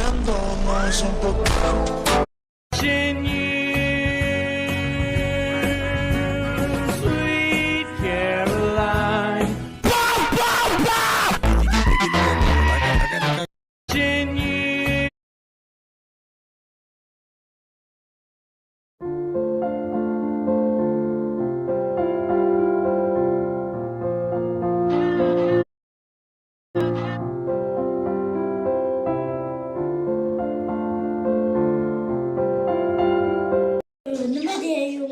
Caminando no es un poco. Sweet Caroline. Nima deyayım?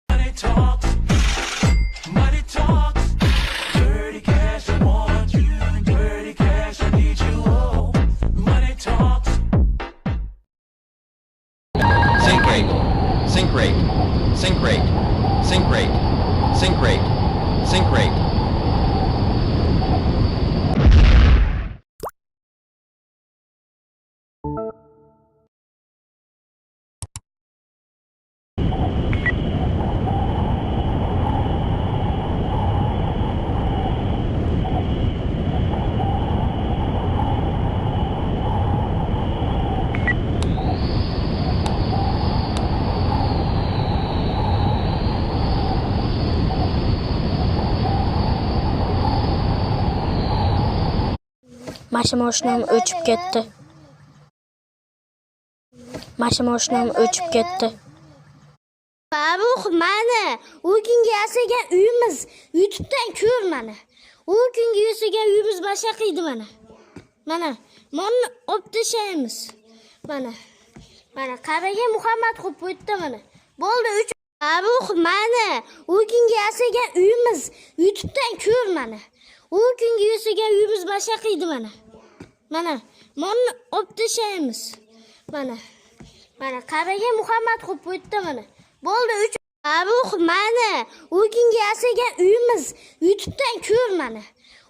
Money talks, money talks. Dirty cash, I want you. Dirty cash, I need you. Oh, money talks. Sink rate, sink rate, sink rate, sink rate, sink rate, sink rate. Mashinam o'chib ketdi. Mashinam o'chib ketdi. Farruh, mana u kungi yasagan uyimiz YouTube'dan ko'r mana. U kungi yasagan uyimiz bashaq edi mana. Mana olib tashlaymiz. Mana qaraga Muhammad qo'yib qo'ydi mana. Bo'ldi 3. Farruh, mana u kungi yasagan uyimiz YouTube'dan ko'r mana. U kungi yasagan uyimiz bashaq edi mana. Mana olib tashlaymiz. Mana qaraga Muhammad qo'yib qo'ydi mana. Bo'ldi 3. Farruh, mana u kungi yasagan uyimiz YouTube'dan ko'r mana.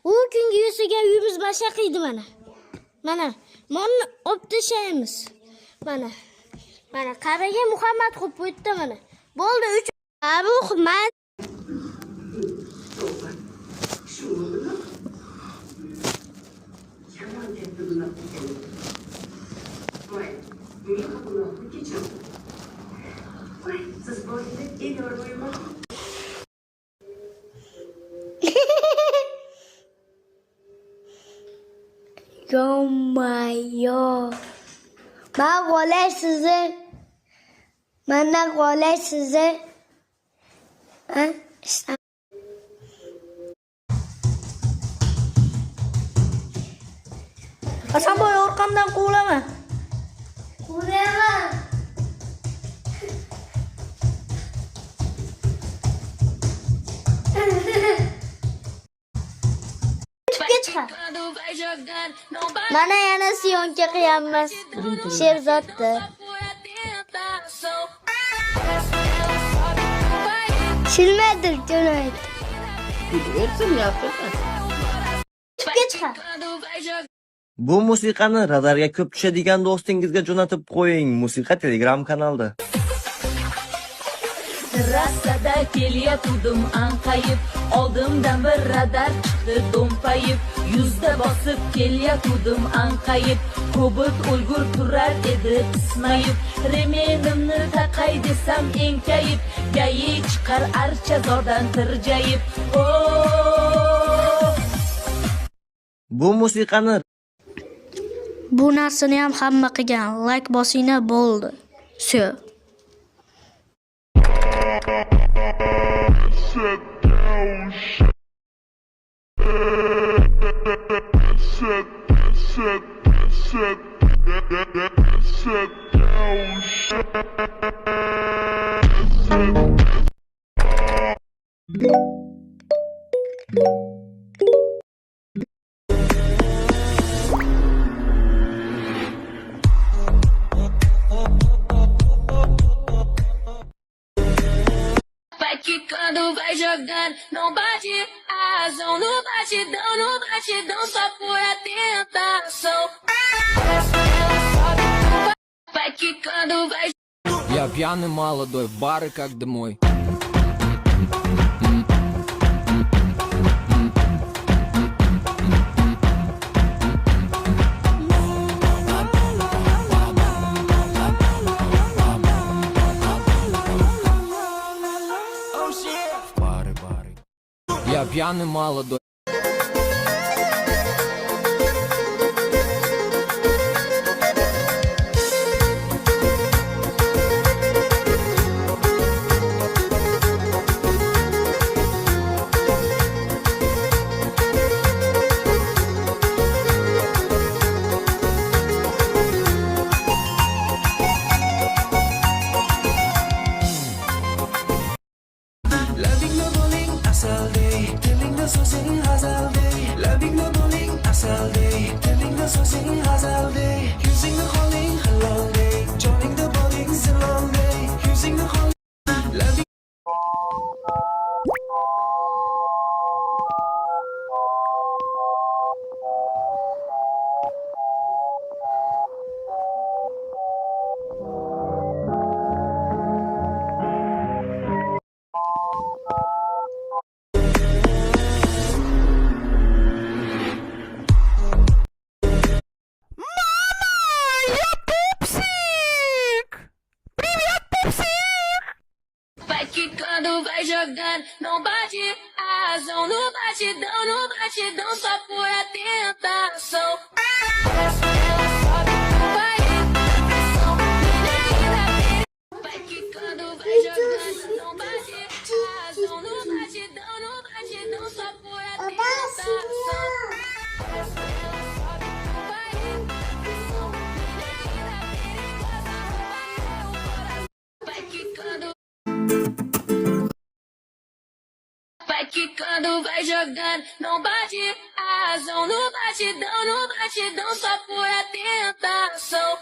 U kungi yasagan uyimiz bashaq edi mana. Mana olib tashlaymiz. Mana qaraga Muhammad qo'yib qo'ydi mana. Bo'ldi 3. Farruh, mana Yo. Ben kolay size. Benden kolay size. İşte. Hasan boy orqamdan quvlama. Quvlayman. Mana yana siyonka qiyamiz. Sherzodda. Silmadir jo'naydi. Ersin yaptırsan. Bu musiqani radarga ko'p tushadigan do'stingizga jo'natib qo'ying. Musiqa Telegram kanalda. Rassada kelyatuvdim anqayib, oldimdan bir radar chiqdi do'mpayib, yuzda bosib kelyatuvdim anqayib, Cobalt o'lgur turar edi pismayib, remenimni taqay desam enkayib, gayi chiqar archazordan tirjayib. Bu musiqani Bu narsani ham hamma qilgan. Like bosinglar bo'ldi. Sho. Sit down. Vai quicando, vai jogando, não bate a razão, no batidão, só por a tentação. Vai quicando, vai. Я пьяный молодой, в бары как домой. В бары. Я пьяный молодой. Labingno bowling asal day, telingno sosing hazal day. Labingno bowling asal day, telingno sosing hazal day. Using the calling a long day, joining the bowling's a long day. Using the calling. Labing. Vai quicando, vai jogando, não bate a razão, no batidão, só por a tentação. Vai quicando, vai jogando, não bate a razão, no batidão, só por a tentação. Vai quicando. Vai quicando, vai jogando, não bate a razão, no batidão, só por a tentação.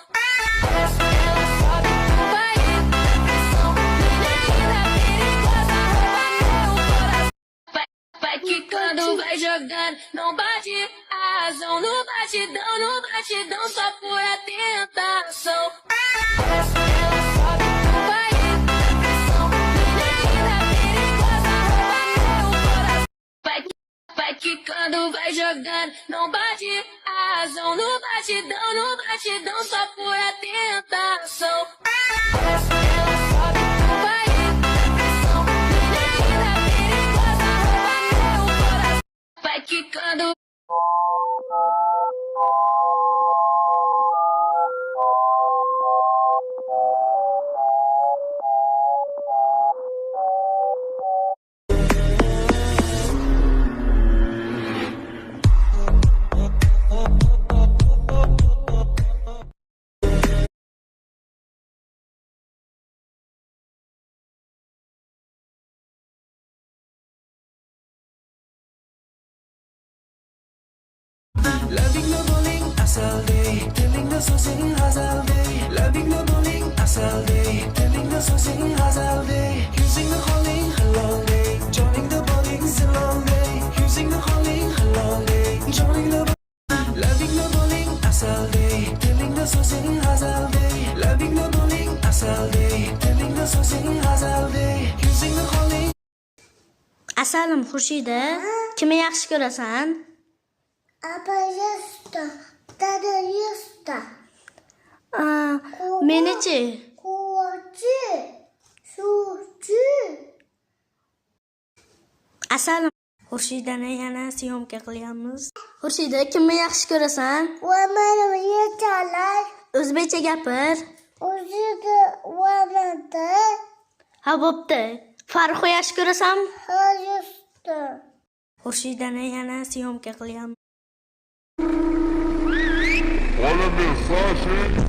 Vai quicando, vai jogando, não bate a razão, no batidão, só por a tentação. Vai quicando, vai jogando, não bate a razão, no batidão, só por a tentação. Vai quicando. Labingno bowling asal day, telingno sosing hazal day. Labingno bowling asal day, telingno sosing hazal day. Using the calling a long day, joining the bowling's a long day. Using the calling a long day, joining the. Labingno bowling asal day, telingno sosing hazal day. Labingno bowling asal day, telingno sosing hazal day. Using the calling. Asalim Xurshida, kimni yaxshi ko'rasan? Apa Yusta, dada Yusta. Menichi? Quvchi, suvchi. Asalim Xurshidani yana syomka qilyapmiz. Xurshida, kimni yaxshi ko'rasan? Va mana yechalar. O'zbekcha gapir. O'zida va mana. Ha, bo'pti. Farqni yaxshi ko'rasan? Ha Yusta. Xurshidani yana syomka qilyapmiz. Olha a mensagem.